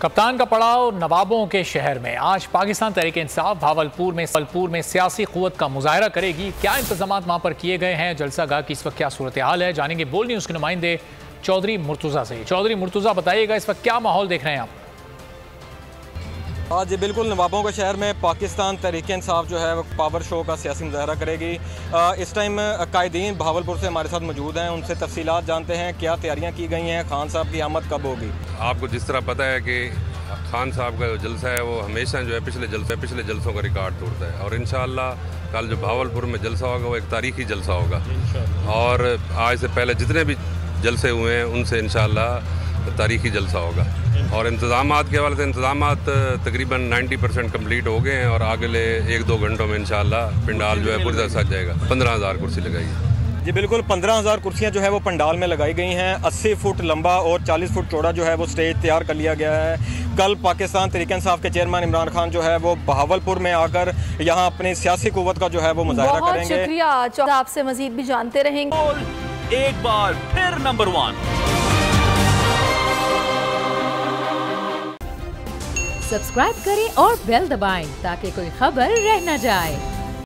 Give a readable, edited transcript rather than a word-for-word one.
कप्तान का पड़ाव नवाबों के शहर में। आज पाकिस्तान तहरीक-ए-इंसाफ भावलपुर में सियासी क़ुव्वत का मुजाहरा करेगी। क्या इंतजाम वहां पर किए गए हैं, जलसा गाह की इस वक्त क्या सूरत हाल है, जानेंगे बोल न्यूज़ के नुमाइंदे चौधरी मुर्तज़ा से। चौधरी मुर्तज़ा, बताइएगा इस वक्त क्या माहौल देख रहे हैं आप? जी बिल्कुल, नवाबों के शहर में पाकिस्तान तहरीक-ए-इंसाफ जो है वो पावर शो का सियासी मुजाहरा करेगी। इस टाइम कायदीन भावलपुर से हमारे साथ मौजूद हैं, उनसे तफसीलात जानते हैं क्या तैयारियां की गई हैं, खान साहब की आमद कब होगी। आपको जिस तरह पता है कि खान साहब का जो जलसा है वो हमेशा जो है पिछले जलसों का रिकॉर्ड तोड़ता है और इंशाअल्लाह कल जो भावलपुर में जलसा होगा वो एक तारीखी जलसा होगा और आज से पहले जितने भी जलसे हुए हैं उनसे इंशाअल्लाह तारीखी जलसा होगा। और इंतज़ामात के हवाले से इंतज़ामात तकरीबन 90% कम्प्लीट हो गए हैं और अगले 1-2 घंटों में इंशाअल्लाह पंडाल जो है पूरी तरह सज जाएगा। 15,000 कुर्सी लगाई है। जी बिल्कुल, 15,000 कुर्सियां जो है वो पंडाल में लगाई गई हैं। 80 फुट लंबा और 40 फुट चौड़ा जो है वो स्टेज तैयार कर लिया गया है। कल पाकिस्तान तहरीक-ए-इंसाफ के चेयरमैन इमरान खान जो है वो भावलपुर में आकर यहाँ अपनी सियासी कुव्वत का जो है वो मुजाहरा करेंगे। बहुत शुक्रिया, आपसे मजीद भी जानते रहेंगे। एक बार फिर नंबर 1 सब्सक्राइब करें और बेल दबाएं ताकि कोई खबर रह न जाए।